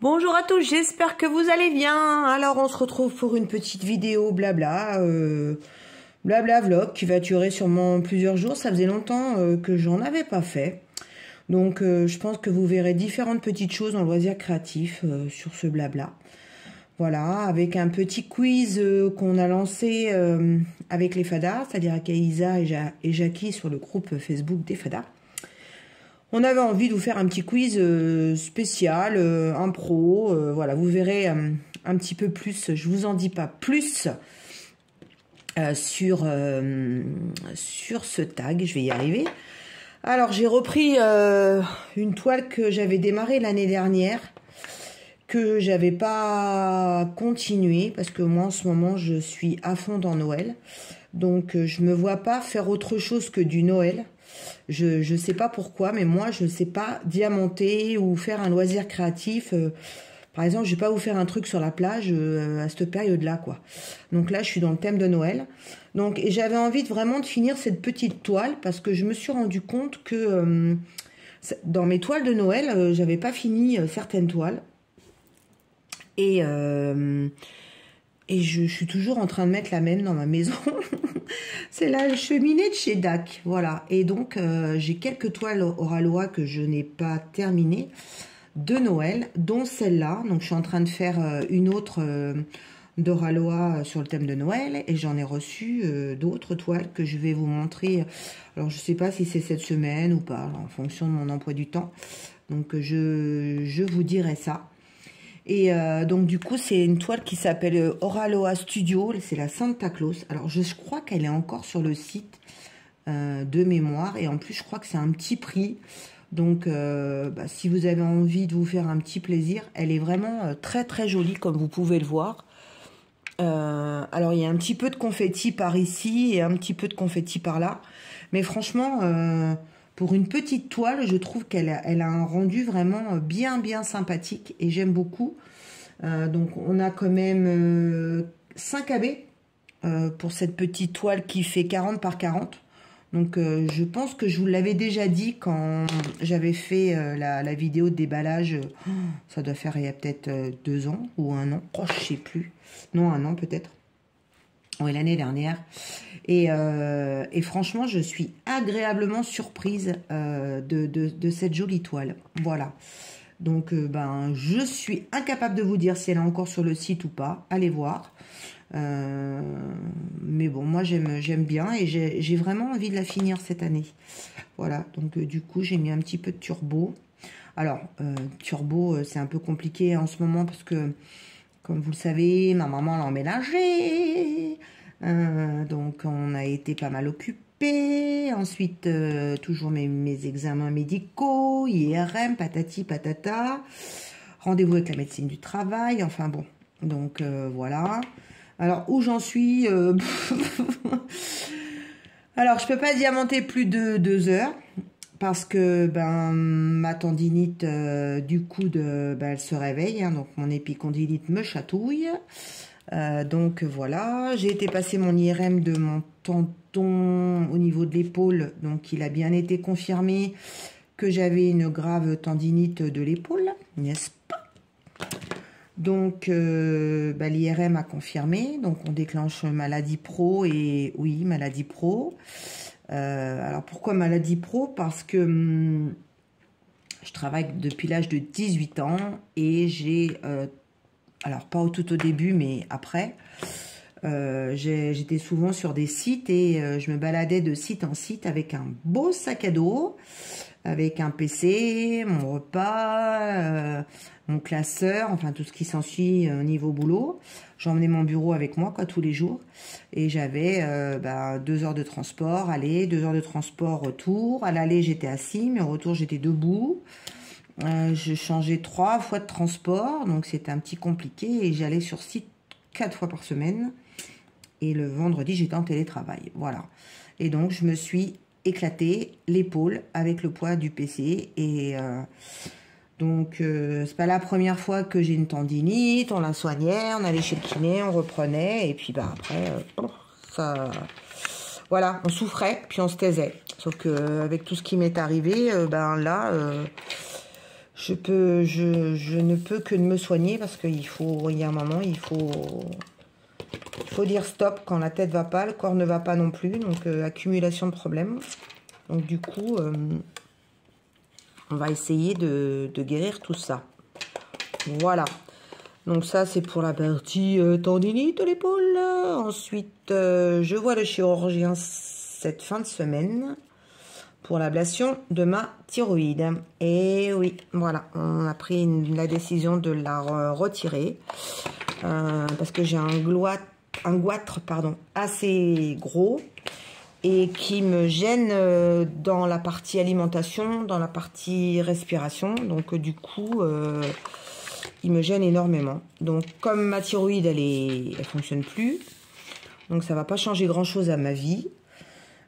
Bonjour à tous, j'espère que vous allez bien. Alors on se retrouve pour une petite vidéo blabla, blabla vlog qui va durer sûrement plusieurs jours. Ça faisait longtemps que j'en avais pas fait. Donc je pense que vous verrez différentes petites choses en loisirs créatifs sur ce blabla. Voilà, avec un petit quiz qu'on a lancé avec les fadas, c'est-à-dire avec Aïsa et Jackie sur le groupe Facebook des fadas. On avait envie de vous faire un petit quiz spécial, impro, voilà, vous verrez un petit peu plus, je vous en dis pas plus sur ce tag, je vais y arriver. Alors j'ai repris une toile que j'avais démarrée l'année dernière, que j'avais pas continué, parce que moi en ce moment je suis à fond dans Noël, donc je me vois pas faire autre chose que du Noël. Je sais pas pourquoi, mais moi je sais pas diamanter ou faire un loisir créatif. Par exemple, je vais pas vous faire un truc sur la plage à cette période-là, quoi. Donc là, je suis dans le thème de Noël. Donc, et j'avais envie vraiment de finir cette petite toile parce que je me suis rendu compte que dans mes toiles de Noël, j'avais pas fini certaines toiles. Et je suis toujours en train de mettre la même dans ma maison. C'est la cheminée de chez DAC, voilà. Et donc, j'ai quelques toiles Oraloa que je n'ai pas terminées de Noël, dont celle-là. Donc, je suis en train de faire une autre d'Oraloa sur le thème de Noël. Et j'en ai reçu d'autres toiles que je vais vous montrer. Alors, je ne sais pas si c'est cette semaine ou pas, en fonction de mon emploi du temps. Donc, je vous dirai ça. Et donc du coup c'est une toile qui s'appelle Oraloa Studio, c'est la Santa Claus. Alors je crois qu'elle est encore sur le site de mémoire, et en plus je crois que c'est un petit prix. Donc si vous avez envie de vous faire un petit plaisir, elle est vraiment très très jolie comme vous pouvez le voir. Alors il y a un petit peu de confetti par ici et un petit peu de confetti par là, mais franchement pour une petite toile, je trouve qu'elle a un rendu vraiment bien sympathique et j'aime beaucoup. Donc on a quand même 5 AB pour cette petite toile qui fait 40 par 40. Donc je pense que je vous l'avais déjà dit quand j'avais fait la vidéo de déballage. Ça doit faire il y a peut-être 2 ans ou 1 an. Oh, je sais plus. Non, 1 an peut-être. Oui, l'année dernière. Et franchement, je suis agréablement surprise de cette jolie toile. Voilà. Donc, je suis incapable de vous dire si elle est encore sur le site ou pas. Allez voir. Mais bon, moi, j'aime bien et j'ai vraiment envie de la finir cette année. Voilà. Donc, du coup, j'ai mis un petit peu de turbo. Alors, turbo, c'est un peu compliqué en ce moment parce que, comme vous le savez, ma maman l'a emménagé. Donc on a été pas mal occupés. Ensuite toujours mes examens médicaux, IRM, patati patata, rendez-vous avec la médecine du travail, enfin bon, donc voilà. Alors où j'en suis alors je peux pas diamanter plus de 2 heures parce que ma tendinite du coude elle se réveille, hein, donc mon épicondylite me chatouille. Donc voilà, j'ai été passer mon IRM de mon tendon au niveau de l'épaule, donc il a bien été confirmé que j'avais une grave tendinite de l'épaule, n'est-ce pas? Donc l'IRM a confirmé, donc on déclenche maladie pro, et oui, maladie pro. Alors pourquoi maladie pro? Parce que je travaille depuis l'âge de 18 ans et j'ai... alors pas tout au début, mais après, j'étais souvent sur des sites et je me baladais de site en site avec un beau sac à dos, avec un PC, mon repas, mon classeur, enfin tout ce qui s'ensuit au niveau boulot. J'emmenais mon bureau avec moi quoi tous les jours et j'avais 2 heures de transport aller, 2 heures de transport retour. À l'aller j'étais assis, mais au retour j'étais debout. Je changeais 3 fois de transport, donc c'était un petit compliqué et j'allais sur site 4 fois par semaine. Et le vendredi, j'étais en télétravail, voilà. Et donc, je me suis éclatée l'épaule avec le poids du PC. Et donc, c'est pas la première fois que j'ai une tendinite. On la soignait, on allait chez le kiné, on reprenait. Et puis, après, ça... Voilà, on souffrait, puis on se taisait. Sauf qu'avec tout ce qui m'est arrivé, là... je ne peux que de me soigner parce qu'il y a un moment, il faut dire stop quand la tête va pas, le corps ne va pas non plus, donc accumulation de problèmes. Donc du coup, on va essayer de guérir tout ça. Voilà. Donc ça, c'est pour la partie tendinite de l'épaule. Ensuite, je vois le chirurgien cette fin de semaine pour l'ablation de ma thyroïde. Et oui, voilà, on a pris la décision de la retirer parce que j'ai un goitre assez gros et qui me gêne dans la partie alimentation, dans la partie respiration. Donc du coup, il me gêne énormément. Donc comme ma thyroïde, elle fonctionne plus, donc ça va pas changer grand chose à ma vie.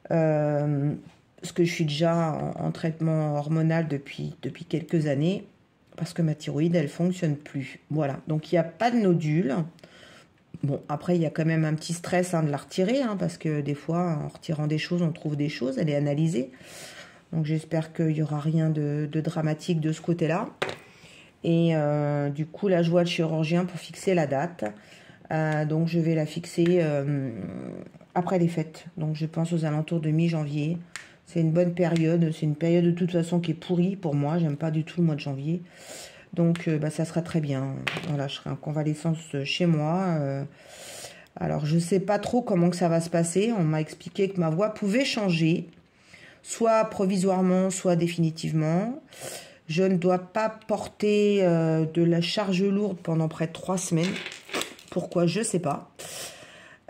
Parce que je suis déjà en traitement hormonal depuis quelques années, parce que ma thyroïde, elle fonctionne plus. Voilà, donc il n'y a pas de nodule. Bon, après, il y a quand même un petit stress de la retirer, parce que des fois, en retirant des choses, on trouve des choses, elle est analysée. Donc j'espère qu'il n'y aura rien de dramatique de ce côté-là. Et du coup, là, je vois le chirurgien pour fixer la date. Donc je vais la fixer après les fêtes. Donc je pense aux alentours de mi-janvier. C'est une bonne période. C'est une période de toute façon qui est pourrie pour moi. J'aime pas du tout le mois de janvier. Donc ça sera très bien. Voilà, je serai en convalescence chez moi. Alors je sais pas trop comment que ça va se passer. On m'a expliqué que ma voix pouvait changer. Soit provisoirement, soit définitivement. Je ne dois pas porter de la charge lourde pendant près de 3 semaines. Pourquoi, je ne sais pas.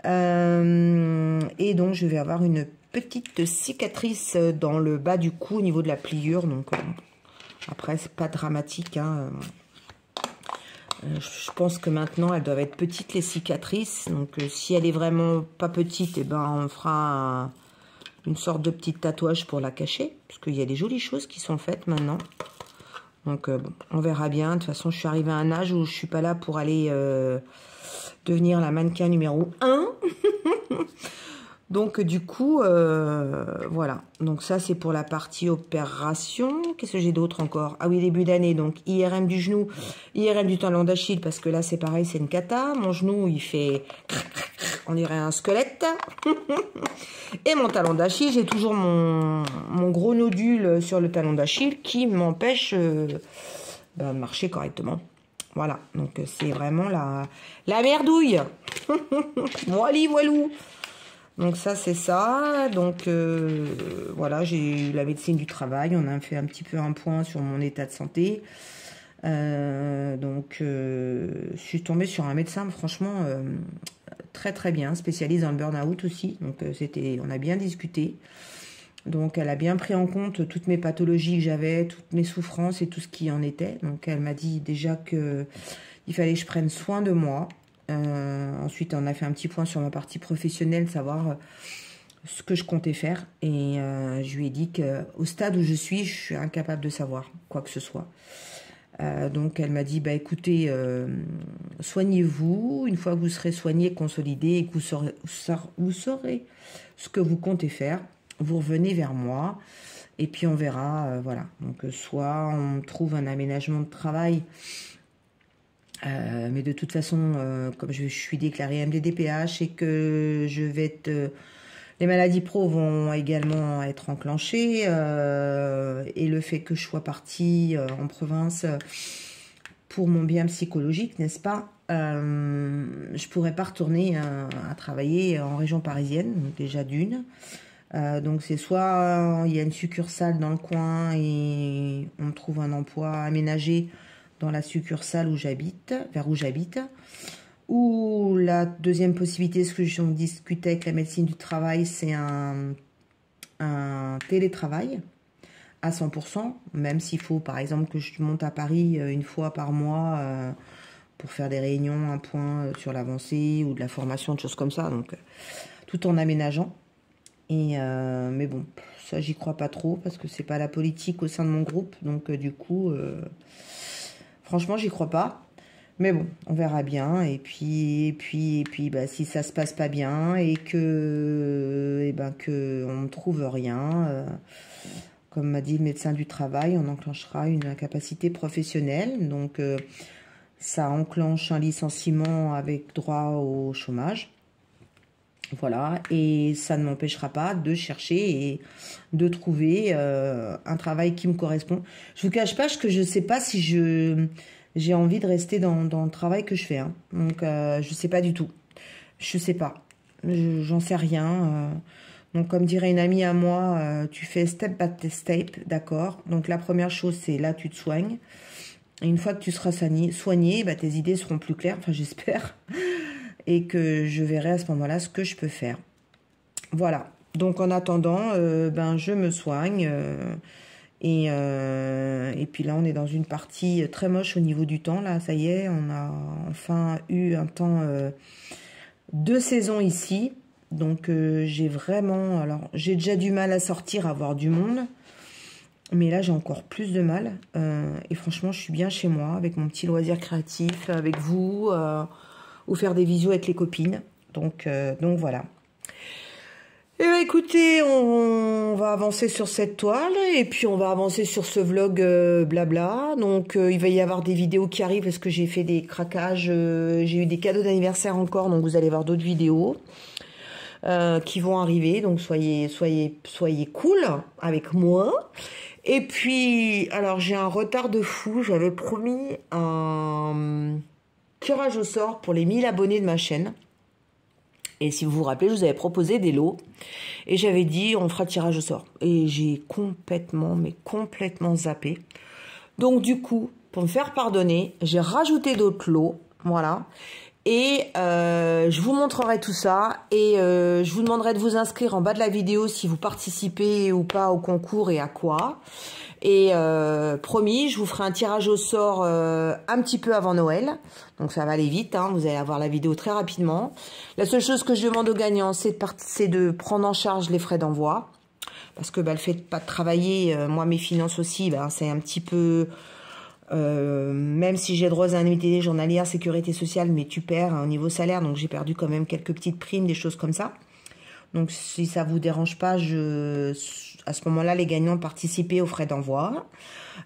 Et donc, je vais avoir une petite cicatrice dans le bas du cou au niveau de la pliure. Donc, après, c'est pas dramatique. Je pense que maintenant, elles doivent être petites, les cicatrices. Donc, si elle est vraiment pas petite, eh ben, on fera une sorte de petit tatouage pour la cacher. Parce qu'il y a des jolies choses qui sont faites maintenant. Donc, bon, on verra bien. De toute façon, je suis arrivée à un âge où je suis pas là pour aller devenir la mannequin numéro 1. Donc, du coup, voilà. Donc, ça, c'est pour la partie opération. Qu'est-ce que j'ai d'autre encore? Ah oui, début d'année. Donc, IRM du genou, IRM du talon d'Achille, parce que là, c'est pareil, c'est une cata. Mon genou, il fait... On dirait un squelette. Et mon talon d'Achille, j'ai toujours mon gros nodule sur le talon d'Achille qui m'empêche de marcher correctement. Voilà, donc c'est vraiment la merdouille. Voilà, voilou. Donc ça, c'est ça. Donc voilà, j'ai eu la médecine du travail. On a fait un petit peu un point sur mon état de santé. Donc je suis tombée sur un médecin, franchement... très très bien, spécialiste dans le burn-out aussi, donc on a bien discuté. Donc elle a bien pris en compte toutes mes pathologies que j'avais, toutes mes souffrances et tout ce qui en était. Donc elle m'a dit déjà que il fallait que je prenne soin de moi. Ensuite on a fait un petit point sur ma partie professionnelle, savoir ce que je comptais faire. Et je lui ai dit qu'au stade où je suis incapable de savoir quoi que ce soit. Donc elle m'a dit, bah écoutez, soignez-vous, une fois que vous serez soigné, consolidé et que vous saurez ce que vous comptez faire, vous revenez vers moi et puis on verra, voilà. Donc soit on trouve un aménagement de travail, mais de toute façon, comme je suis déclarée MDDPH et que je vais être... les maladies pro vont également être enclenchées et le fait que je sois partie en province pour mon bien psychologique, n'est-ce pas, je pourrais pas retourner à travailler en région parisienne, donc déjà d'une. Donc c'est soit il y a une succursale dans le coin et on me trouve un emploi aménagé dans la succursale où j'habite, vers où j'habite. Ou la deuxième possibilité, ce que j'en discutais avec la médecine du travail, c'est un télétravail à 100%, même s'il faut par exemple que je monte à Paris une fois par mois pour faire des réunions, un point sur l'avancée ou de la formation, de choses comme ça, donc tout en aménageant. Et mais bon, ça j'y crois pas trop parce que c'est pas la politique au sein de mon groupe, donc du coup, franchement j'y crois pas. Mais bon, on verra bien. Et puis bah, si ça se passe pas bien et que on ne trouve rien, Comme m'a dit le médecin du travail, on enclenchera une incapacité professionnelle. Donc, ça enclenche un licenciement avec droit au chômage. Voilà, et ça ne m'empêchera pas de chercher et de trouver un travail qui me correspond. Je vous cache pas que je ne sais pas si j'ai envie de rester dans le travail que je fais. Hein. Donc, je ne sais pas du tout. Je ne sais pas. J'en sais rien. Donc, comme dirait une amie à moi, tu fais step by step, d'accord. Donc, la première chose, c'est là, tu te soignes. Et une fois que tu seras soigné, bah, tes idées seront plus claires, enfin, j'espère. Et que je verrai à ce moment-là ce que je peux faire. Voilà. Donc, en attendant, ben, je me soigne. Et puis là, on est dans une partie très moche au niveau du temps. Là, ça y est, on a enfin eu un temps de saison ici. Donc, j'ai vraiment... Alors, j'ai déjà du mal à sortir, à voir du monde. Mais là, j'ai encore plus de mal. Et franchement, je suis bien chez moi, avec mon petit loisir créatif, avec vous... ou faire des visios avec les copines. Donc voilà. Et bien, écoutez, on va avancer sur cette toile. Et puis, on va avancer sur ce vlog blabla. Donc, il va y avoir des vidéos qui arrivent parce que j'ai fait des craquages. J'ai eu des cadeaux d'anniversaire encore. Donc, vous allez voir d'autres vidéos qui vont arriver. Donc, soyez cool avec moi. Et puis, alors, j'ai un retard de fou. J'avais promis un... tirage au sort pour les 1000 abonnés de ma chaîne. Et si vous vous rappelez, je vous avais proposé des lots. Et j'avais dit, on fera tirage au sort. Et j'ai complètement zappé. Donc du coup, pour me faire pardonner, j'ai rajouté d'autres lots. Voilà. Et je vous montrerai tout ça. Et je vous demanderai de vous inscrire en bas de la vidéo si vous participez ou pas au concours et à quoi. Et promis, je vous ferai un tirage au sort un petit peu avant Noël. Donc ça va aller vite, hein, vous allez avoir la vidéo très rapidement. La seule chose que je demande aux gagnants, c'est de prendre en charge les frais d'envoi. Parce que le fait de pas travailler, moi mes finances aussi, c'est un petit peu... même si j'ai droit à indemnité journalière, sécurité sociale, mais tu perds au niveau salaire. Donc j'ai perdu quand même quelques petites primes, des choses comme ça. Donc, si ça vous dérange pas, à ce moment-là, les gagnants participaient aux frais d'envoi.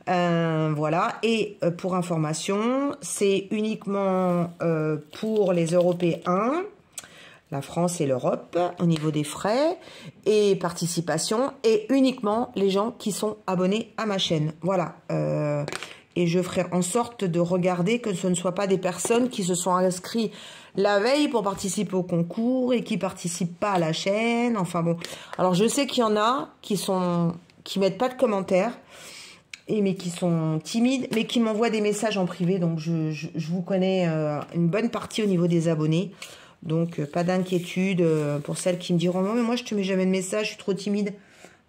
Voilà. Et pour information, c'est uniquement pour les Européens, la France et l'Europe, au niveau des frais et participation, et uniquement les gens qui sont abonnés à ma chaîne. Voilà. Et je ferai en sorte de regarder que ce ne soit pas des personnes qui se sont inscrites la veille pour participer au concours et qui participent pas à la chaîne. Enfin bon. Alors je sais qu'il y en a qui mettent pas de commentaires, mais qui sont timides, mais qui m'envoient des messages en privé. Donc je vous connais une bonne partie au niveau des abonnés. Donc pas d'inquiétude pour celles qui me diront non mais moi je te mets jamais de message, je suis trop timide.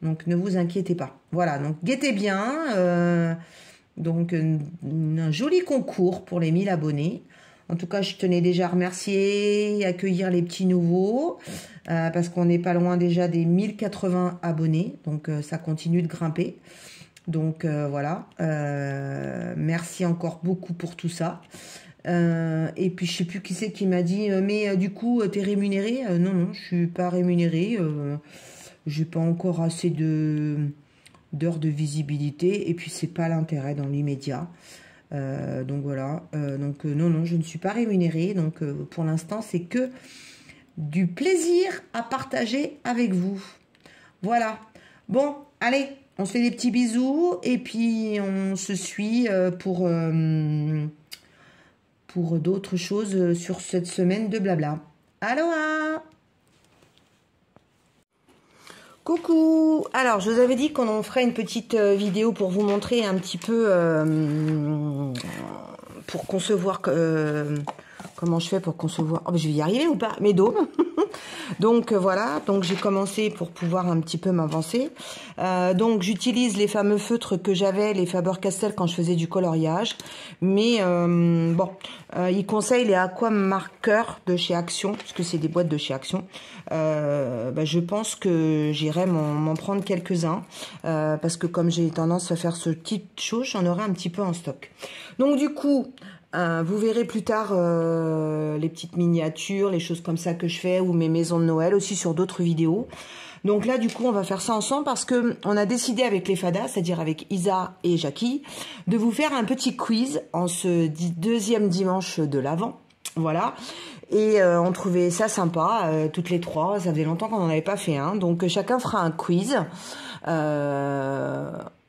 Donc ne vous inquiétez pas. Voilà, donc guettez bien. Donc un joli concours pour les 1000 abonnés. En tout cas, je tenais déjà à remercier et accueillir les petits nouveaux parce qu'on n'est pas loin déjà des 1080 abonnés. Donc, ça continue de grimper. Donc, voilà. Merci encore beaucoup pour tout ça. Et puis, je sais plus qui c'est qui m'a dit mais du coup, tu es rémunéré non, je suis pas rémunéré. J'ai pas encore assez d'heures de visibilité. Et puis, c'est pas l'intérêt dans l'immédiat. Donc voilà, non, je ne suis pas rémunérée, donc pour l'instant c'est que du plaisir à partager avec vous. Voilà, bon, allez, on se fait des petits bisous et puis on se suit pour d'autres choses sur cette semaine de blabla. Aloha! Coucou! Alors, je vous avais dit qu'on en ferait une petite vidéo pour vous montrer un petit peu, pour concevoir, comment je fais pour concevoir, oh, je vais y arriver ou pas, mes dômes. Donc, voilà, donc j'ai commencé pour pouvoir un petit peu m'avancer. Donc, j'utilise les fameux feutres que j'avais, les Faber-Castell, quand je faisais du coloriage. Mais, bon, ils conseillent les Aqua Marqueurs de chez Action, puisque c'est des boîtes de chez Action. Je pense que j'irai m'en prendre quelques-uns parce que comme j'ai tendance à faire ce type de choses, j'en aurai un petit peu en stock. Donc du coup, vous verrez plus tard les petites miniatures, les choses comme ça que je fais ou mes maisons de Noël aussi sur d'autres vidéos. Donc là, du coup, on va faire ça ensemble parce que on a décidé avec les fadas, c'est-à-dire avec Isa et Jackie, de vous faire un petit quiz en ce deuxième dimanche de l'Avent. Voilà. Et on trouvait ça sympa, toutes les trois. Ça faisait longtemps qu'on n'en avait pas fait un. Donc chacun fera un quiz.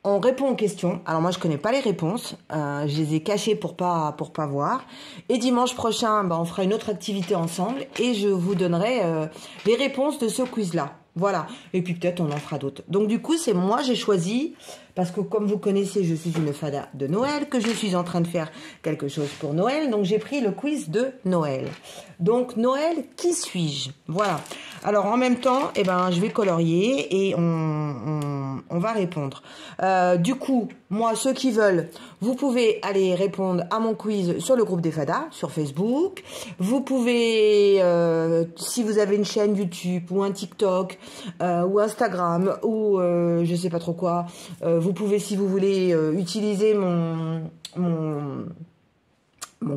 On répond aux questions. Alors moi je connais pas les réponses, je les ai cachées pour pas voir. Et dimanche prochain, on fera une autre activité ensemble et je vous donnerai les réponses de ce quiz-là. Voilà. Et puis peut-être on en fera d'autres. Donc du coup c'est moi j'ai choisi parce que comme vous connaissez je suis une fada de Noël, que je suis en train de faire quelque chose pour Noël. Donc j'ai pris le quiz de Noël. Donc Noël, qui suis-je? Voilà. Alors en même temps, je vais colorier et on va répondre. Du coup, moi, ceux qui veulent, vous pouvez aller répondre à mon quiz sur le groupe des fadas, sur Facebook. Vous pouvez, si vous avez une chaîne YouTube ou un TikTok ou Instagram ou je sais pas trop quoi, vous pouvez, si vous voulez, utiliser mon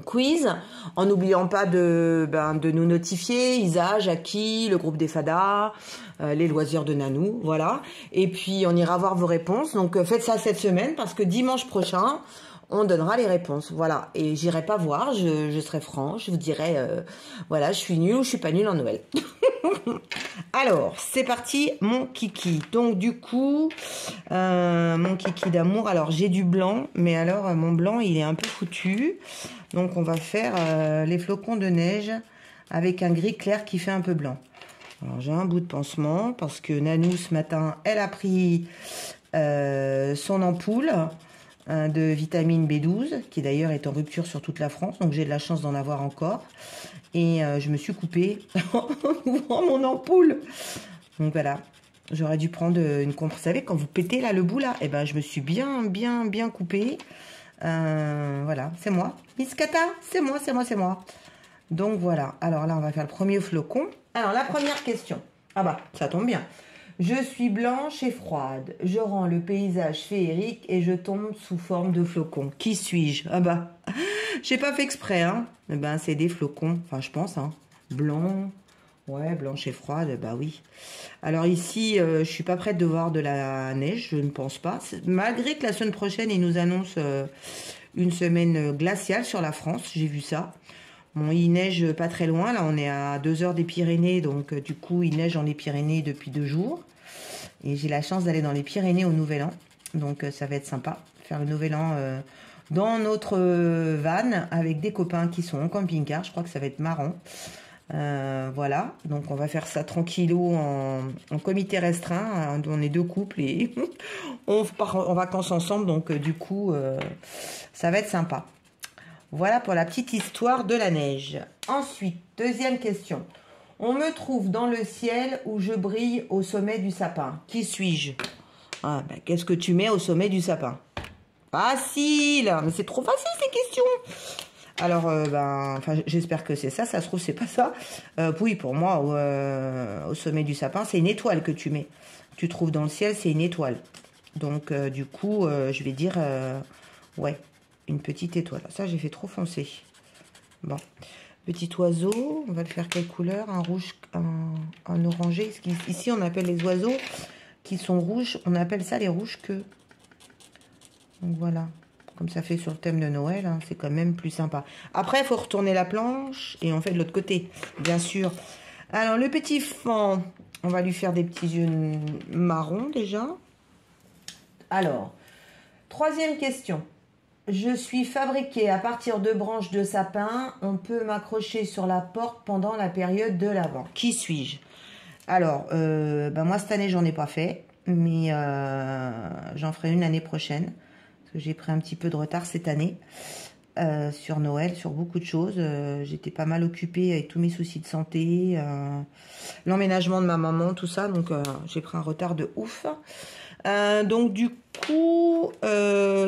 quiz, en n'oubliant pas de nous notifier, Isa, Jackie, le groupe des fadas, les loisirs de Nanou, voilà. Et puis on ira voir vos réponses. Donc faites ça cette semaine parce que dimanche prochain, on donnera les réponses, voilà. Et j'irai pas voir, je serai franche, je vous dirai, voilà, je suis nulle ou je suis pas nulle en Noël. Alors, c'est parti, mon kiki. Donc du coup, mon kiki d'amour, alors j'ai du blanc, mais alors mon blanc, il est un peu foutu. Donc on va faire les flocons de neige avec un gris clair qui fait un peu blanc. Alors j'ai un bout de pansement parce que Nanou ce matin, elle a pris son ampoule de vitamine B12, qui d'ailleurs est en rupture sur toute la France, donc j'ai de la chance d'en avoir encore. Et je me suis coupée en ouvrant mon ampoule. Donc voilà, j'aurais dû prendre une compresse. Vous savez, quand vous pétez là le bout là, je me suis bien coupée. Voilà, c'est moi. Miss Kata, c'est moi. Donc voilà, alors là on va faire le premier flocon. Alors la première question. Ah bah, ça tombe bien. Je suis blanche et froide. Je rends le paysage féerique et je tombe sous forme de flocons. Qui suis-je? Ah bah, j'ai pas fait exprès, hein. C'est des flocons. Enfin, je pense, hein. Blanc. Ouais, blanche et froide, bah oui. Alors ici, je suis pas prête de voir de la neige, je ne pense pas. Malgré que la semaine prochaine, ils nous annoncent une semaine glaciale sur la France, j'ai vu ça. Bon, il neige pas très loin, là on est à 2 heures des Pyrénées, donc du coup il neige dans les Pyrénées depuis 2 jours. Et j'ai la chance d'aller dans les Pyrénées au Nouvel An, donc ça va être sympa, faire le Nouvel An dans notre van avec des copains qui sont en camping-car, je crois que ça va être marrant. Voilà, donc on va faire ça tranquillou en comité restreint, on est 2 couples et on part en vacances ensemble, donc du coup ça va être sympa. Voilà pour la petite histoire de la neige. Ensuite, deuxième question. On me trouve dans le ciel où je brille au sommet du sapin. Qui suis-je? Qu'est-ce que tu mets au sommet du sapin? Facile, mais c'est trop facile ces questions. Alors, j'espère que c'est ça. Ça se trouve, c'est pas ça. Oui, pour moi, au sommet du sapin, c'est une étoile que tu mets. Tu trouves dans le ciel, c'est une étoile. Donc, du coup, je vais dire, ouais, une petite étoile. Ça, j'ai fait trop foncé. Bon, petit oiseau. On va le faire quelle couleur? Un rouge, un orangé. Ici, on appelle les oiseaux qui sont rouges. On appelle ça les rouges-queues. Donc, voilà. Comme ça fait sur le thème de Noël, hein, c'est quand même plus sympa. Après, il faut retourner la planche et on fait de l'autre côté, bien sûr. Alors, le petit fan, on va lui faire des petits yeux marrons déjà. Alors, troisième question. Je suis fabriquée à partir de branches de sapin. On peut m'accrocher sur la porte pendant la période de l'Avent. Qui suis-je? Alors, moi, cette année, j'en ai pas fait, mais j'en ferai une l'année prochaine. J'ai pris un petit peu de retard cette année sur Noël, sur beaucoup de choses. J'étais pas mal occupée avec tous mes soucis de santé, l'emménagement de ma maman, tout ça. Donc, j'ai pris un retard de ouf. Donc, du coup,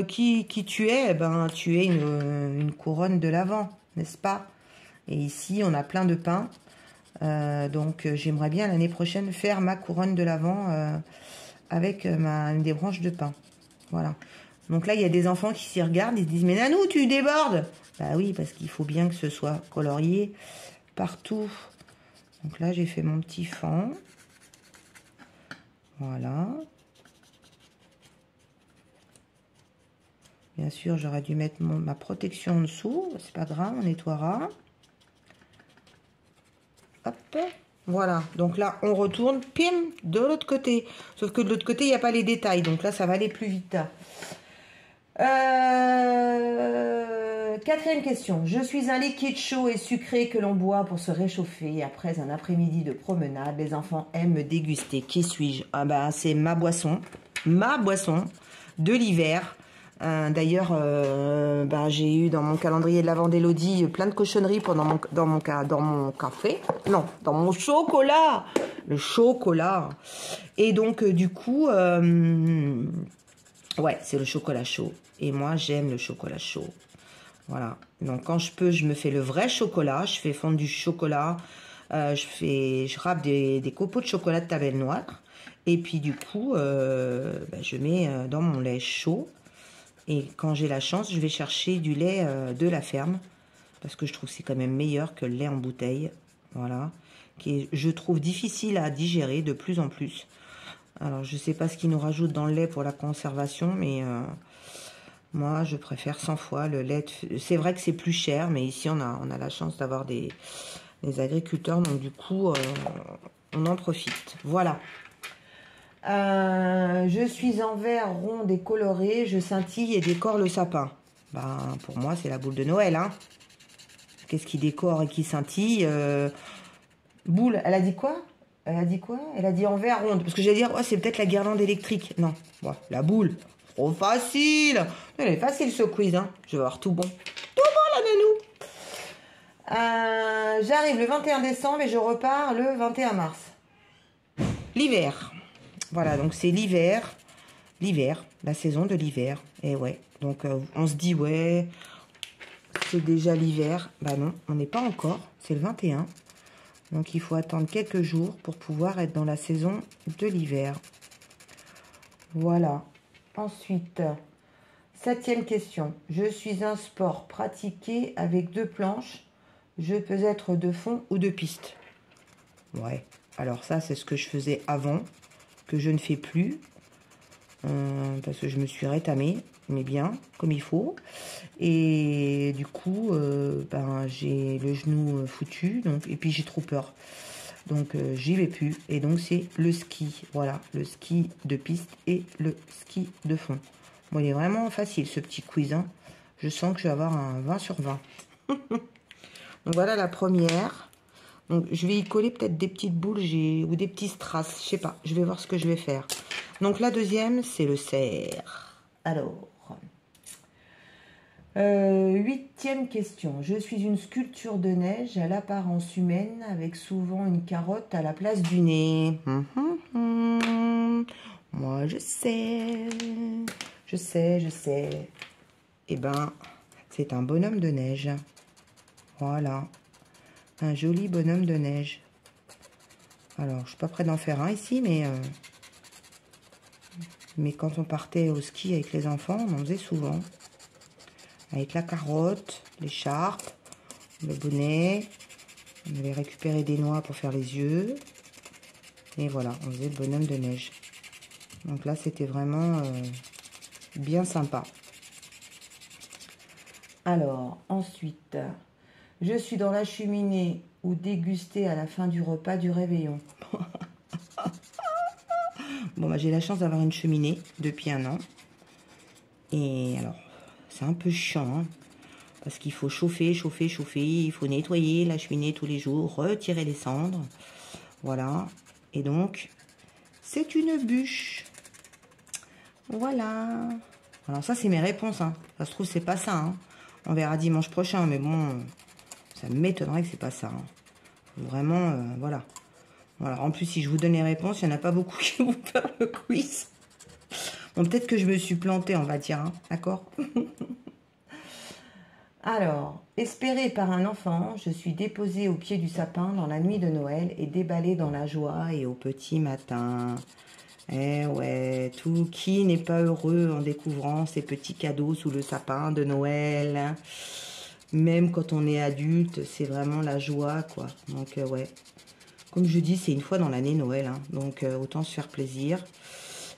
qui tu es? Tu es une couronne de l'Avent, n'est-ce pas? Et ici, on a plein de pain. Donc, j'aimerais bien l'année prochaine faire ma couronne de l'Avent avec des branches de pain. Voilà. Donc là, il y a des enfants qui s'y regardent, ils se disent « Mais Nanou, tu débordes !» Bah oui, parce qu'il faut bien que ce soit colorié partout. Donc là, j'ai fait mon petit fond. Voilà. Bien sûr, j'aurais dû mettre ma protection en dessous. C'est pas grave, on nettoiera. Hop. Voilà. Donc là, on retourne, pim, de l'autre côté. Sauf que de l'autre côté, il n'y a pas les détails. Donc là, ça va aller plus vite. Quatrième question. Je suis un liquide chaud et sucré que l'on boit pour se réchauffer après un après-midi de promenade. Les enfants aiment me déguster. Qui suis-je? Ah bah, c'est ma boisson de l'hiver. D'ailleurs, j'ai eu dans mon calendrier de l'Avent d'Élodie plein de cochonneries pendant dans mon café. Non, dans mon chocolat. Le chocolat. Et donc, du coup, ouais, c'est le chocolat chaud. Et moi, j'aime le chocolat chaud. Voilà. Donc, quand je peux, je me fais le vrai chocolat. Je fais fondre du chocolat. Je râpe des copeaux de chocolat de Tavel Noire. Et puis, du coup, je mets dans mon lait chaud. Et quand j'ai la chance, je vais chercher du lait de la ferme. Parce que je trouve que c'est quand même meilleur que le lait en bouteille. Voilà. Qui est, je trouve, difficile à digérer de plus en plus. Alors, je ne sais pas ce qu'ils nous rajoutent dans le lait pour la conservation, mais moi, je préfère 100 fois le lait. C'est vrai que c'est plus cher, mais ici, on a la chance d'avoir des agriculteurs. Donc, du coup, on en profite. Voilà. Je suis en verre, ronde et colorée. Je scintille et décore le sapin. Ben, pour moi, c'est la boule de Noël. Hein. Qu'est-ce qui décore et qui scintille Boule, elle a dit quoi? Elle a dit quoi? Elle a dit en verre ronde. Parce que j'allais dire, oh, c'est peut-être la guirlande électrique. Non, ouais, la boule. Trop facile. Elle est facile ce quiz. Hein. Je vais avoir tout bon. Tout bon, la nanou. J'arrive le 21 décembre et je repars le 21 mars. L'hiver. Voilà, donc c'est l'hiver. L'hiver, la saison de l'hiver. Et ouais, donc on se dit, ouais, c'est déjà l'hiver. Bah non, on n'est pas encore. C'est le 21. Donc, il faut attendre quelques jours pour pouvoir être dans la saison de l'hiver. Voilà. Ensuite, 7e question. Je suis un sport pratiqué avec 2 planches. Je peux être de fond ou de piste. Ouais. Alors ça, c'est ce que je faisais avant, que je ne fais plus. Parce que je me suis rétamée, mais bien, comme il faut. Et du coup, j'ai le genou foutu, donc, et puis j'ai trop peur. Donc, j'y vais plus. Et donc, c'est le ski. Voilà, le ski de piste et le ski de fond. Bon, il est vraiment facile, ce petit quiz. Hein. Je sens que je vais avoir un 20 sur 20. Donc, voilà la première. Donc, je vais y coller peut-être des petites boules ou des petits strass. Je sais pas, je vais voir ce que je vais faire. Donc, la deuxième, c'est le cerf. Alors, 8e question. Je suis une sculpture de neige à l'apparence humaine avec souvent une carotte à la place du nez. Moi, je sais. Je sais. Eh ben, c'est un bonhomme de neige. Voilà. Un joli bonhomme de neige. Alors, je suis pas prête d'en faire un ici, mais quand on partait au ski avec les enfants, on en faisait souvent. Avec la carotte, l'écharpe, le bonnet. On allait récupérer des noix pour faire les yeux. Et voilà, on faisait le bonhomme de neige. Donc là, c'était vraiment bien sympa. Alors, ensuite, je suis dans la cheminée ou dégustée à la fin du repas du réveillon. Bon, bah, j'ai la chance d'avoir une cheminée depuis 1 an. Et alors, c'est un peu chiant, hein, parce qu'il faut chauffer. Il faut nettoyer la cheminée tous les jours, retirer les cendres. Voilà. Et donc, c'est une bûche. Voilà. Alors ça, c'est mes réponses. Hein. Ça se trouve, c'est pas ça. Hein. On verra dimanche prochain, mais bon, ça m'étonnerait que c'est pas ça. Hein. Vraiment, voilà. Voilà. En plus, si je vous donne les réponses, il n'y en a pas beaucoup qui vont faire le quiz. Bon, peut-être que je me suis plantée, on va dire. Hein. D'accord. Alors, espérée par un enfant, je suis déposée au pied du sapin dans la nuit de Noël et déballée dans la joie et au petit matin. Eh ouais, qui n'est pas heureux en découvrant ces petits cadeaux sous le sapin de Noël. Même quand on est adulte, c'est vraiment la joie, quoi. Donc, ouais. Comme je dis, c'est une fois dans l'année Noël, hein, donc autant se faire plaisir.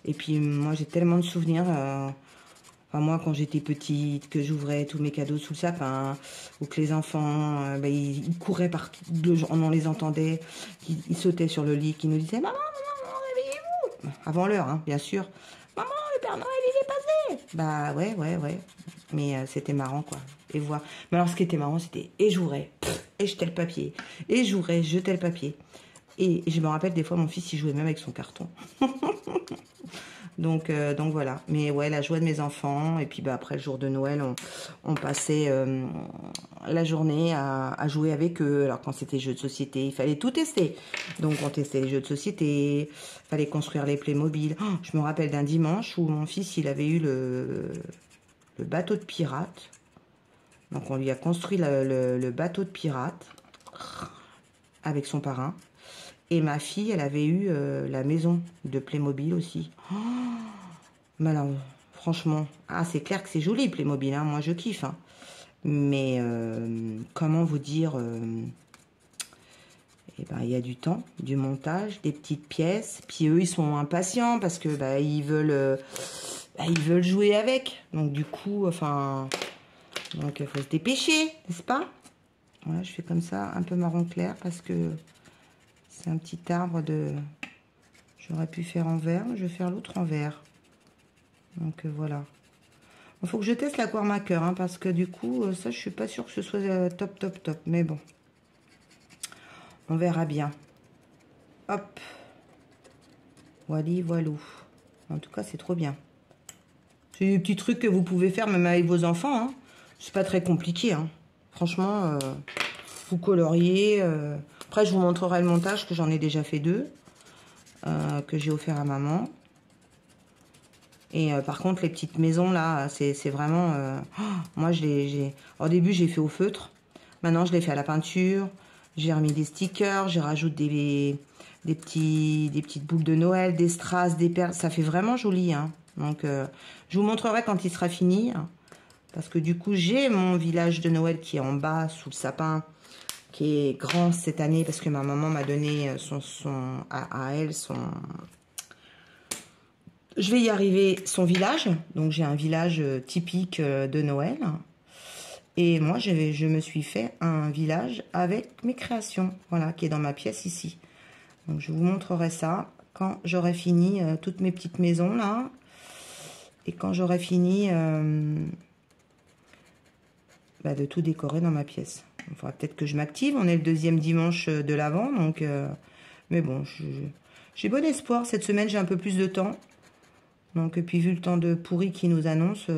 Et puis moi j'ai tellement de souvenirs, enfin, moi quand j'étais petite, que j'ouvrais tous mes cadeaux sous le sapin, ou que les enfants, ils couraient partout, on les entendait, ils sautaient sur le lit, qui nous disaient « Maman, maman, réveillez-vous » Avant l'heure, hein, bien sûr. « Maman, le Père Noël, il est passé !» Bah ouais. Mais c'était marrant, quoi. Et voir. Mais alors, ce qui était marrant, c'était et j'ouvrais, et jetais le papier. Et j'ouvrais, je jetais le papier. Et je me rappelle, des fois, mon fils, il jouait même avec son carton. donc voilà. Mais ouais, la joie de mes enfants. Et puis, bah, après le jour de Noël, on passait la journée à jouer avec eux. Alors, quand c'était jeux de société, il fallait tout tester. Donc, on testait les jeux de société. Il fallait construire les Playmobil. Oh, je me rappelle d'un dimanche où mon fils, il avait eu le bateau de pirate. Donc, on lui a construit le bateau de pirate avec son parrain. Et ma fille, elle avait eu la maison de Playmobil aussi. Oh, mais alors, franchement, c'est clair que c'est joli Playmobil, hein, moi je kiffe. Hein. Mais comment vous dire, eh ben, il y a du temps, du montage, des petites pièces. Puis eux, ils sont impatients parce que ils veulent jouer avec. Donc du coup, enfin, donc il faut se dépêcher, n'est-ce pas? Voilà, je fais comme ça, un peu marron clair parce que c'est un petit arbre de... J'aurais pu faire en vert, mais je vais faire l'autre en vert. Donc voilà. Il faut que je teste l'aquarmarker, hein, parce que du coup, ça, je suis pas sûre que ce soit top. Mais bon. On verra bien. Hop. Voilou. En tout cas, c'est trop bien. C'est des petits trucs que vous pouvez faire même avec vos enfants. Hein. C'est pas très compliqué. Hein. Franchement, vous coloriez. Après, je vous montrerai le montage, que j'en ai déjà fait 2. Que j'ai offert à maman. Et par contre, les petites maisons, là, c'est vraiment... moi, au début, j'ai fait au feutre. Maintenant, je l'ai fait à la peinture. J'ai remis des stickers. J'ai rajouté des petites boucles de Noël, des strass, des perles. Ça fait vraiment joli. Hein. Donc, je vous montrerai quand il sera fini. Hein, parce que du coup, j'ai mon village de Noël qui est en bas, sous le sapin, qui est grand cette année. Parce que ma maman m'a donné à elle son... Je vais y arriver, son village. Donc, j'ai un village typique de Noël. Et moi, je me suis fait un village avec mes créations. Voilà, qui est dans ma pièce ici. Donc, je vous montrerai ça quand j'aurai fini toutes mes petites maisons, là. Et quand j'aurai fini de tout décorer dans ma pièce. Il faudra peut-être que je m'active. On est le 2e dimanche de l'Avent. Donc, mais bon, j'ai bon espoir. Cette semaine, j'ai un peu plus de temps. Donc, et puis vu le temps de pourri qui nous annonce,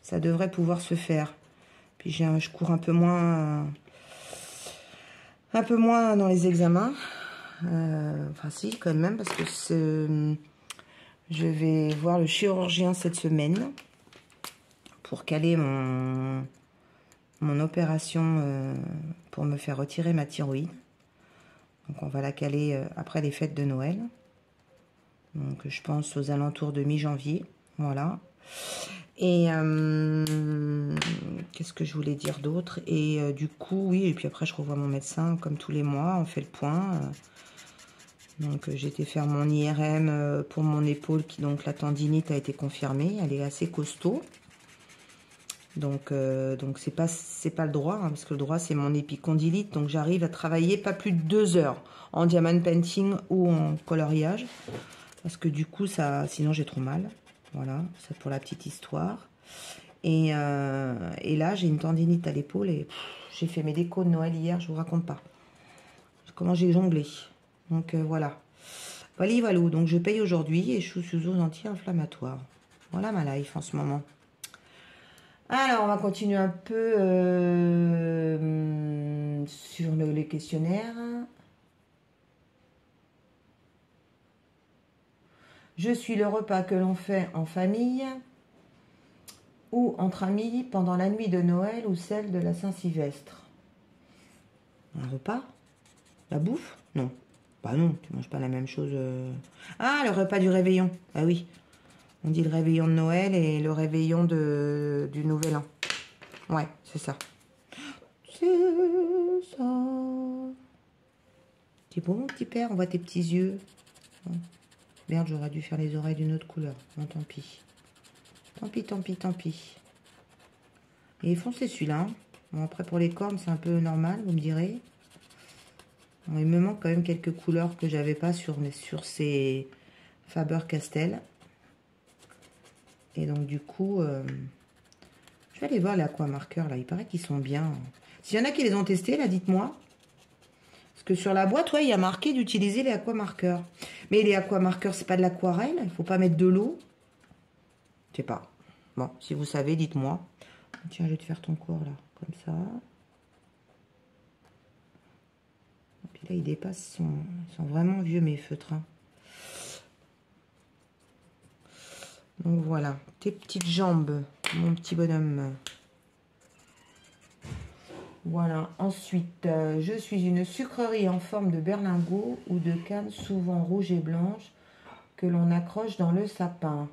ça devrait pouvoir se faire. Puis je cours un peu moins dans les examens. Enfin si, quand même, parce que je vais voir le chirurgien cette semaine pour caler mon opération pour me faire retirer ma thyroïde. Donc on va la caler après les fêtes de Noël. Donc, je pense aux alentours de mi-janvier. Voilà. Et qu'est-ce que je voulais dire d'autre? Et du coup, oui, et puis après, je revois mon médecin comme tous les mois. On fait le point. Donc, j'ai été faire mon IRM pour mon épaule. Donc, la tendinite a été confirmée. Elle est assez costaud. Donc c'est pas le droit, hein, parce que le droit, c'est mon épicondylite. Donc, j'arrive à travailler pas plus de 2 heures en diamond painting ou en coloriage. Parce que du coup, sinon j'ai trop mal. Voilà, c'est pour la petite histoire. Et là, j'ai une tendinite à l'épaule et j'ai fait mes décos de Noël hier, je vous raconte pas. Comment j'ai jonglé. Donc voilà. Voilà. Donc je paye aujourd'hui et je suis sous anti-inflammatoire. Voilà ma life en ce moment. Alors, on va continuer un peu sur les questionnaires. Je suis le repas que l'on fait en famille ou entre amis pendant la nuit de Noël ou celle de la Saint-Sylvestre. Un repas? La bouffe? Non. Bah non, tu manges pas la même chose. Ah, le repas du réveillon. Ah oui. On dit le réveillon de Noël et le réveillon du Nouvel An. Ouais, c'est ça. C'est ça. T'es beau, mon petit père, on voit tes petits yeux. Oh. Merde, j'aurais dû faire les oreilles d'une autre couleur. Bon, tant pis. Tant pis, tant pis, tant pis. Et foncé celui-là. Bon, après, pour les cornes, c'est un peu normal, vous me direz. Bon, il me manque quand même quelques couleurs que j'avais pas sur ces Faber-Castell. Et donc, du coup, je vais aller voir les aquamarqueurs, là. Il paraît qu'ils sont bien. S'il y en a qui les ont testés, là, dites-moi. Parce que sur la boîte, ouais, il y a marqué d'utiliser les aquamarqueurs. Mais les aquamarqueurs, c'est pas de l'aquarelle. Il faut pas mettre de l'eau. Je sais pas. Bon, si vous savez, dites-moi. Tiens, je vais te faire ton corps, là. Comme ça. Et puis là, ils dépassent. Ils sont vraiment vieux, mes feutres. Hein. Donc, voilà. Tes petites jambes, mon petit bonhomme. Voilà. Ensuite, je suis une sucrerie en forme de berlingot ou de canne, souvent rouge et blanche, que l'on accroche dans le sapin.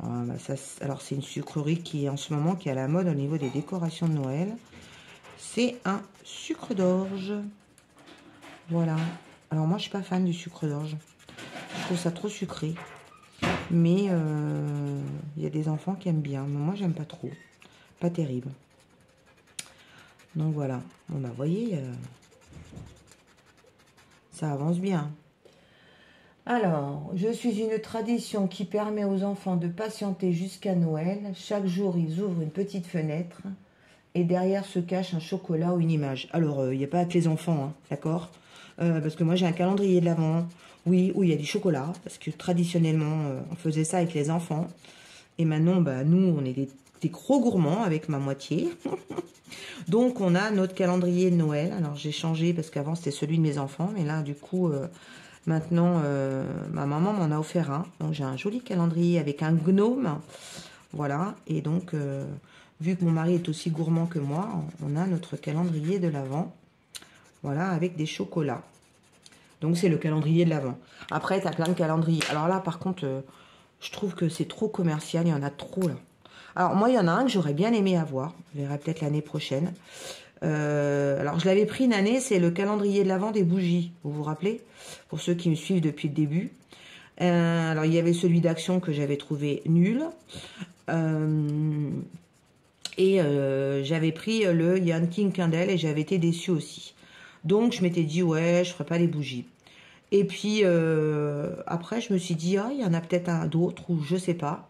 Ah, bah ça, alors, c'est une sucrerie qui est en ce moment qui est à la mode au niveau des décorations de Noël. C'est un sucre d'orge. Voilà. Alors, moi, je suis pas fan du sucre d'orge. Je trouve ça trop sucré. Mais il y a des enfants qui aiment bien. Mais moi, j'aime pas trop. Pas terrible. Donc, voilà. Bon, bah, vous voyez, ça avance bien. Alors, je suis une tradition qui permet aux enfants de patienter jusqu'à Noël. Chaque jour, ils ouvrent une petite fenêtre et derrière se cache un chocolat ou une image. Alors, il n'y a pas que les enfants, hein, d'accord parce que moi, j'ai un calendrier de l'Avent, oui, où il y a du chocolat, parce que traditionnellement, on faisait ça avec les enfants. Et maintenant, bah, nous, on est des gros gourmands avec ma moitié. Donc, on a notre calendrier de Noël. Alors, j'ai changé parce qu'avant, c'était celui de mes enfants. Mais là, du coup... maintenant, ma maman m'en a offert un. Donc, j'ai un joli calendrier avec un gnome. Voilà. Et donc, vu que mon mari est aussi gourmand que moi, on a notre calendrier de l'Avent. Voilà, avec des chocolats. Donc, c'est le calendrier de l'Avent. Après, tu as plein de calendriers. Alors là, par contre, je trouve que c'est trop commercial. Il y en a trop, là. Alors, moi, il y en a un que j'aurais bien aimé avoir. Je verrai peut-être l'année prochaine. Alors, je l'avais pris une année, c'est le calendrier de l'Avent des bougies, vous vous rappelez? Pour ceux qui me suivent depuis le début. Alors, il y avait celui d'Action que j'avais trouvé nul. J'avais pris le Yankee Candle et j'avais été déçue aussi. Donc, je m'étais dit, ouais, je ferai pas les bougies. Et puis, après, je me suis dit, ah, il y en a peut-être un d'autres ou je sais pas.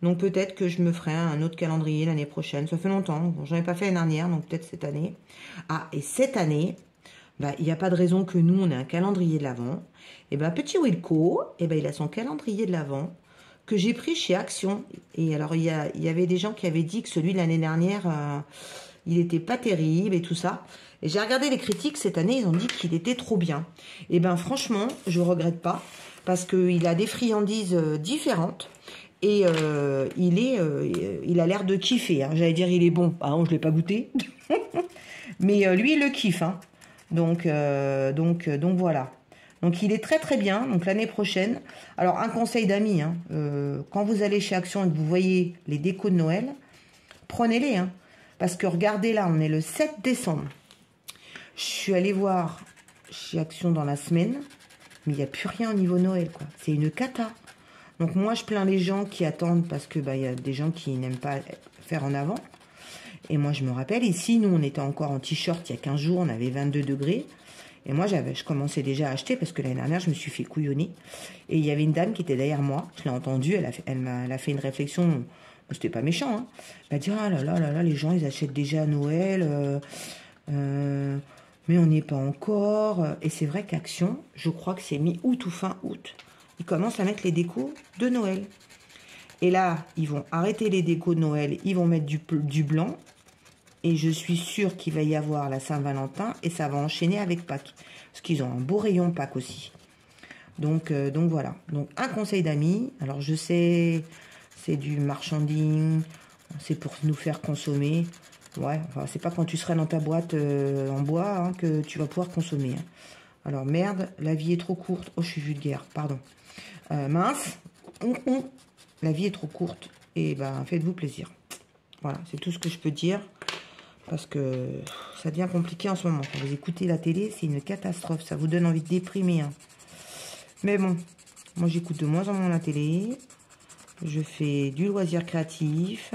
Donc peut-être que je me ferai un autre calendrier l'année prochaine. Ça fait longtemps. Bon, j'en ai pas fait l'année dernière, donc peut-être cette année. Ah, et cette année, bah, il n'y a pas de raison que nous, on ait un calendrier de l'Avent. Et ben petit Wilco, et ben il a son calendrier de l'Avent que j'ai pris chez Action. Et alors, il y avait des gens qui avaient dit que celui de l'année dernière, il était pas terrible et tout ça. Et j'ai regardé les critiques cette année, ils ont dit qu'il était trop bien. Et ben franchement, je regrette pas parce qu'il a des friandises différentes. Et il a l'air de kiffer. Hein. J'allais dire il est bon. Ah non, je ne l'ai pas goûté. Mais lui, il le kiffe. Hein. Donc voilà. Donc il est très très bien. Donc l'année prochaine. Alors un conseil d'amis. Hein, quand vous allez chez Action et que vous voyez les décos de Noël, prenez-les. Hein, parce que regardez là, on est le 7 décembre. Je suis allée voir chez Action dans la semaine. Mais il n'y a plus rien au niveau Noël. Quoi. C'est une cata. Donc moi, je plains les gens qui attendent parce que y a des gens qui n'aiment pas faire en avant. Et moi, je me rappelle, ici, nous, on était encore en t-shirt il y a 15 jours, on avait 22 degrés. Et moi, je commençais déjà à acheter parce que l'année dernière, je me suis fait couillonner. Et il y avait une dame qui était derrière moi, je l'ai entendue, elle a fait une réflexion, c'était pas méchant. Hein. Elle a dit, ah là là là là, les gens, ils achètent déjà à Noël, mais on n'y est pas encore. Et c'est vrai qu'Action, je crois que c'est mi-août ou fin août. Ils commencent à mettre les décos de Noël. Et là, ils vont arrêter les décos de Noël, ils vont mettre du blanc. Et je suis sûre qu'il va y avoir la Saint-Valentin et ça va enchaîner avec Pâques. Parce qu'ils ont un beau rayon Pâques aussi. Donc voilà. Donc un conseil d'amis. Alors je sais, c'est du marchanding, c'est pour nous faire consommer. Ouais, enfin, c'est pas quand tu seras dans ta boîte en bois hein, que tu vas pouvoir consommer. Hein. Alors merde, la vie est trop courte. Oh, je suis vulgaire, pardon. Mince, la vie est trop courte et ben faites-vous plaisir. Voilà, c'est tout ce que je peux dire. Parce que ça devient compliqué en ce moment. Quand vous écoutez la télé, c'est une catastrophe. Ça vous donne envie de déprimer. Hein. Mais bon, moi j'écoute de moins en moins la télé. Je fais du loisir créatif,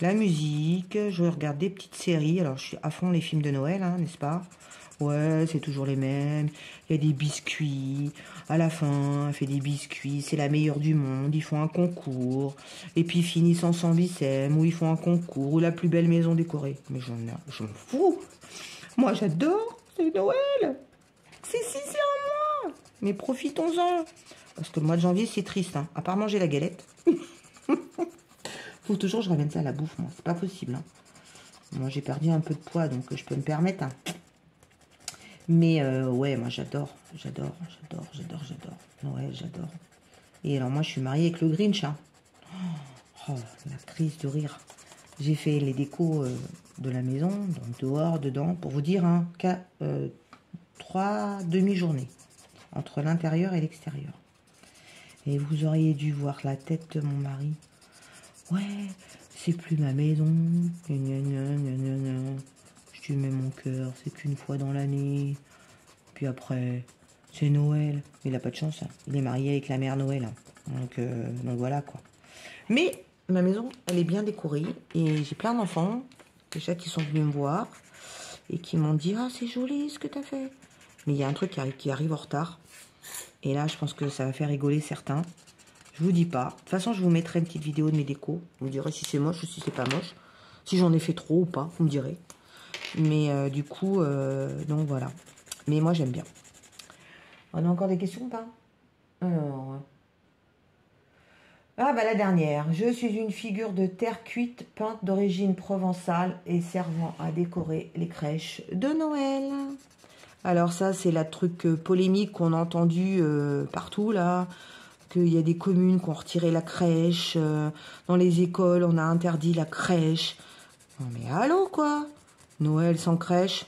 la musique, je regarde des petites séries. Alors je suis à fond les films de Noël, hein, n'est-ce pas? Ouais, c'est toujours les mêmes. Il y a des biscuits. À la fin, elle fait des biscuits. C'est la meilleure du monde. Ils font un concours. Et puis ils finissent en sans bissem. Ou ils font un concours. Ou la plus belle maison décorée. Mais je m'en fous. Moi, j'adore. C'est Noël. C'est en moi. Mais profitons-en. Parce que le mois de janvier, c'est triste. Hein. À part manger la galette. Faut toujours que je ramène ça à la bouffe, moi. C'est pas possible. Hein. Moi, j'ai perdu un peu de poids, donc je peux me permettre. Hein. Mais ouais, moi j'adore Noël, j'adore. Et alors moi je suis mariée avec le Grinch. Hein. Oh, la crise de rire. J'ai fait les décos de la maison, donc dehors, dedans, pour vous dire, hein, 3 demi-journées entre l'intérieur et l'extérieur. Et vous auriez dû voir la tête de mon mari. Ouais, c'est plus ma maison. Je lui mets mon cœur, c'est qu'une fois dans l'année. Puis après, c'est Noël. Il n'a pas de chance. Hein. Il est marié avec la mère Noël. Hein. Donc voilà quoi. Mais ma maison, elle est bien décorée. Et j'ai plein d'enfants déjà qui sont venus me voir. Et qui m'ont dit, ah c'est joli ce que tu as fait. Mais il y a un truc qui arrive en retard. Et là, je pense que ça va faire rigoler certains. Je vous dis pas. De toute façon, je vous mettrai une petite vidéo de mes décos. Vous me direz si c'est moche ou si c'est pas moche. Si j'en ai fait trop ou pas, vous me direz. Mais du coup, donc voilà. Mais moi, j'aime bien. On a encore des questions ou pas? Alors... Ah, bah la dernière. Je suis une figure de terre cuite, peinte d'origine provençale et servant à décorer les crèches de Noël. Alors ça, c'est la truc polémique qu'on a entendu partout, là. Qu'il y a des communes qui ont retiré la crèche. Dans les écoles, on a interdit la crèche. Non mais allô, quoi? Noël sans crèche,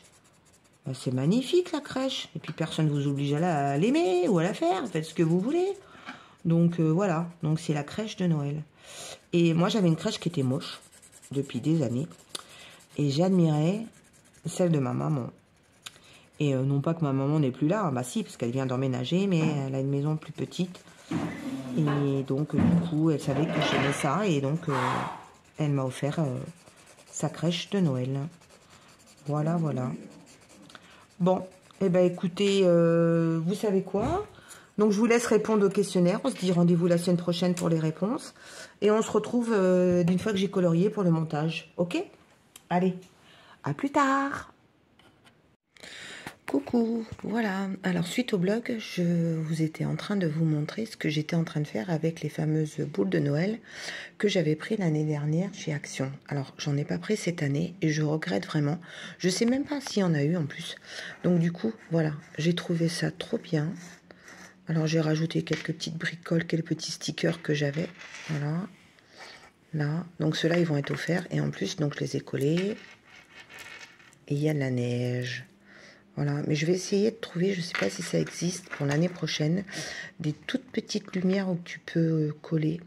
ben, c'est magnifique la crèche. Et puis personne ne vous oblige à l'aimer ou à la faire. Faites ce que vous voulez. Donc voilà. Donc c'est la crèche de Noël. Et moi j'avais une crèche qui était moche depuis des années. Et j'admirais celle de ma maman. Et non pas que ma maman n'est plus là. Hein, bah si, parce qu'elle vient d'emménager. Mais elle a une maison plus petite. Et donc du coup elle savait que j'aimais ça. Et donc elle m'a offert sa crèche de Noël. Voilà, voilà. Bon, eh ben écoutez, vous savez quoi? Donc je vous laisse répondre au questionnaire. On se dit rendez-vous la semaine prochaine pour les réponses. Et on se retrouve d'une fois que j'ai colorié pour le montage. Ok? Allez, à plus tard. Coucou, voilà. Alors suite au blog, je vous étais en train de vous montrer ce que j'étais en train de faire avec les fameuses boules de Noël que j'avais pris l'année dernière chez Action. Alors j'en ai pas pris cette année et je regrette vraiment. Je sais même pas s'il y en a eu en plus. Donc du coup, voilà, j'ai trouvé ça trop bien. Alors j'ai rajouté quelques petites bricoles, quelques petits stickers que j'avais. Voilà, là. Donc ceux-là, ils vont être offerts et en plus, donc je les ai collés. Et il y a de la neige. Voilà, mais je vais essayer de trouver, je ne sais pas si ça existe pour l'année prochaine, des toutes petites lumières où tu peux coller.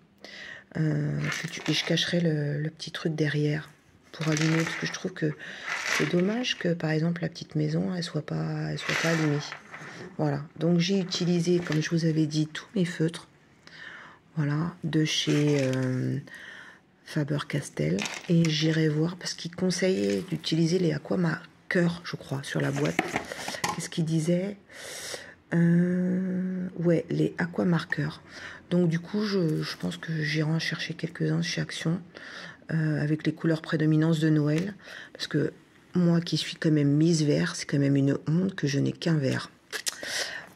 Et je cacherai le petit truc derrière pour allumer, parce que je trouve que c'est dommage que, par exemple, la petite maison, elle soit pas allumée. Voilà, donc j'ai utilisé, comme je vous avais dit, tous mes feutres. Voilà, de chez Faber-Castell. Et j'irai voir, parce qu'il conseillait d'utiliser les Aquamarkers, je crois, sur la boîte. Qu'est-ce qu'il disait? Ouais, les Aquamarkers. Donc du coup, je pense que j'irai en chercher quelques-uns chez Action, avec les couleurs prédominantes de Noël. Parce que moi qui suis quand même mise vert, c'est quand même une honte que je n'ai qu'un vert.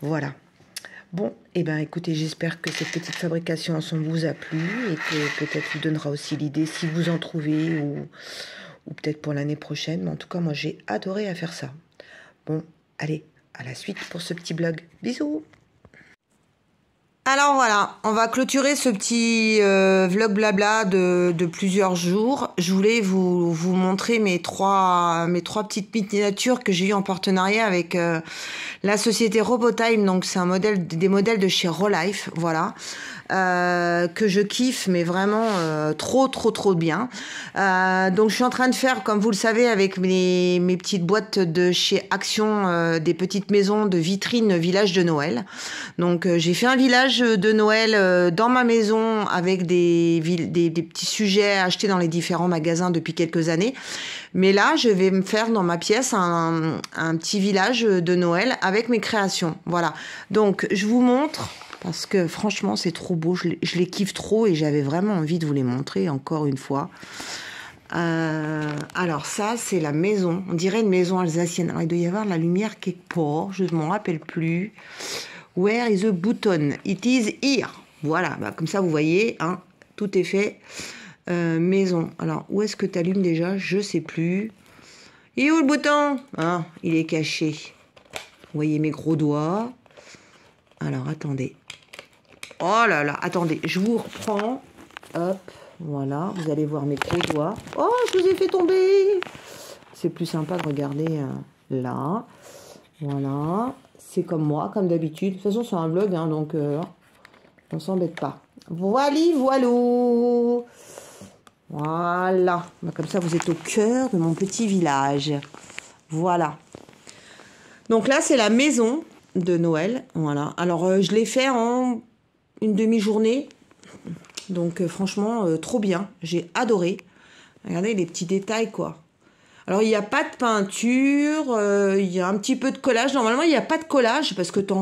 Voilà. Bon, et ben écoutez, j'espère que cette petite fabrication ensemble vous a plu et que peut-être vous donnera aussi l'idée si vous en trouvez ou peut-être pour l'année prochaine. Mais en tout cas, moi, j'ai adoré à faire ça. Bon, allez, à la suite pour ce petit blog. Bisous! Alors voilà, on va clôturer ce petit vlog blabla de plusieurs jours. Je voulais vous montrer mes trois petites miniatures que j'ai eues en partenariat avec la société Robotime. Donc c'est des modèles de chez Rolife, voilà. que je kiffe, mais vraiment trop bien. Donc je suis en train de faire, comme vous le savez, avec mes petites boîtes de chez Action, des petites maisons de vitrines village de Noël. Donc j'ai fait un village de Noël dans ma maison avec des petits sujets achetés dans les différents magasins depuis quelques années. Mais là, je vais me faire dans ma pièce un petit village de Noël avec mes créations. Voilà. Donc je vous montre, parce que franchement c'est trop beau, je les kiffe trop et j'avais vraiment envie de vous les montrer encore une fois. Alors ça c'est la maison, on dirait une maison alsacienne. Alors il doit y avoir de la lumière quelque part, je ne m'en rappelle plus. Where is the button? It is here. Voilà, bah, comme ça vous voyez, hein, tout est fait. Maison, alors où est-ce que tu allumes déjà? Je sais plus. Il est où le bouton? Ah, il est caché. Vous voyez mes gros doigts. Alors attendez. Oh là là, attendez, je vous reprends. Hop, voilà, vous allez voir mes gros doigts. Oh, je vous ai fait tomber. C'est plus sympa de regarder là. Voilà, c'est comme moi, comme d'habitude. De toute façon, c'est un vlog, hein, donc on s'embête pas. Voilou. Voilà, comme ça vous êtes au cœur de mon petit village. Voilà. Donc là, c'est la maison de Noël. Voilà. Alors, je l'ai fait en une demi-journée. Donc, franchement, trop bien. J'ai adoré. Regardez les petits détails, quoi. Alors, il n'y a pas de peinture. Il y a un petit peu de collage. Normalement, il n'y a pas de collage parce que tu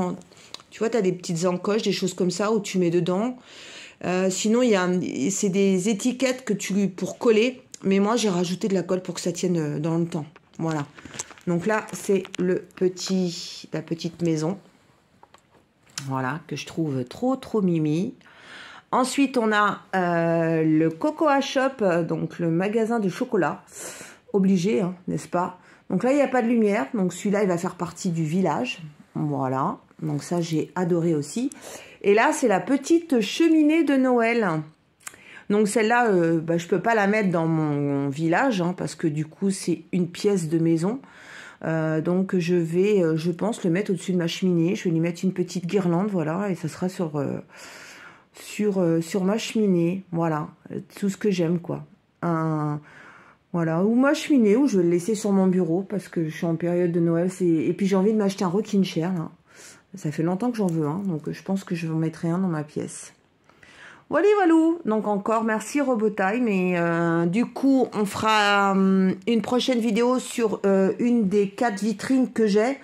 vois, tu as des petites encoches, des choses comme ça où tu mets dedans. Sinon, c'est des étiquettes pour coller. Mais moi, j'ai rajouté de la colle pour que ça tienne dans le temps. Voilà. Donc là, c'est la petite maison. Voilà, que je trouve trop mimi. Ensuite, on a le Cocoa Shop, donc le magasin de chocolat. Obligé, hein, n'est-ce pas? Donc là, il n'y a pas de lumière. Donc celui-là, il va faire partie du village. Voilà. Donc ça, j'ai adoré aussi. Et là, c'est la petite cheminée de Noël. Donc celle-là, je peux pas la mettre dans mon village, hein, parce que du coup, c'est une pièce de maison. Donc je vais, je pense, le mettre au-dessus de ma cheminée. Je vais lui mettre une petite guirlande, voilà, et ça sera sur ma cheminée. Voilà, tout ce que j'aime, quoi. Voilà, ou ma cheminée, ou je vais le laisser sur mon bureau, parce que je suis en période de Noël. Et puis j'ai envie de m'acheter un rocking chair, là. Ça fait longtemps que j'en veux un, donc je pense que je vais en mettre un dans ma pièce. Voilà. Donc encore merci Robotime, et du coup on fera une prochaine vidéo sur une des 4 vitrines que j'ai.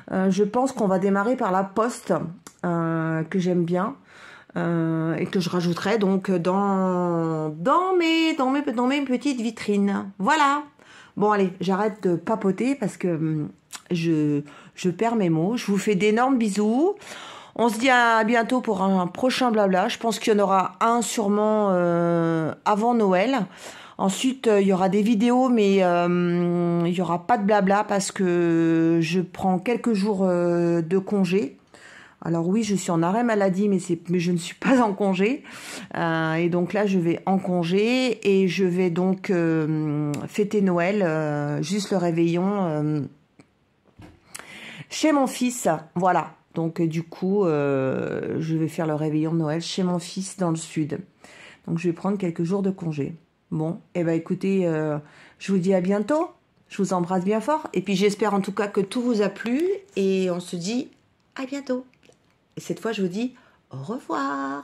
Je pense qu'on va démarrer par la poste, que j'aime bien, et que je rajouterai donc dans mes petites vitrines. Voilà. Bon allez, j'arrête de papoter parce que je perds mes mots. Je vous fais d'énormes bisous. On se dit à bientôt pour un prochain blabla. Je pense qu'il y en aura un sûrement avant Noël. Ensuite, il y aura des vidéos, mais il n'y aura pas de blabla parce que je prends quelques jours de congé. Alors oui, je suis en arrêt maladie, mais je ne suis pas en congé. Et donc là, je vais en congé et je vais donc fêter Noël, juste le réveillon chez mon fils. Voilà. Donc du coup, je vais faire le réveillon de Noël chez mon fils dans le sud. Donc je vais prendre quelques jours de congé. Bon, et ben écoutez, je vous dis à bientôt. Je vous embrasse bien fort. Et puis j'espère en tout cas que tout vous a plu. Et on se dit à bientôt. Et cette fois, je vous dis au revoir.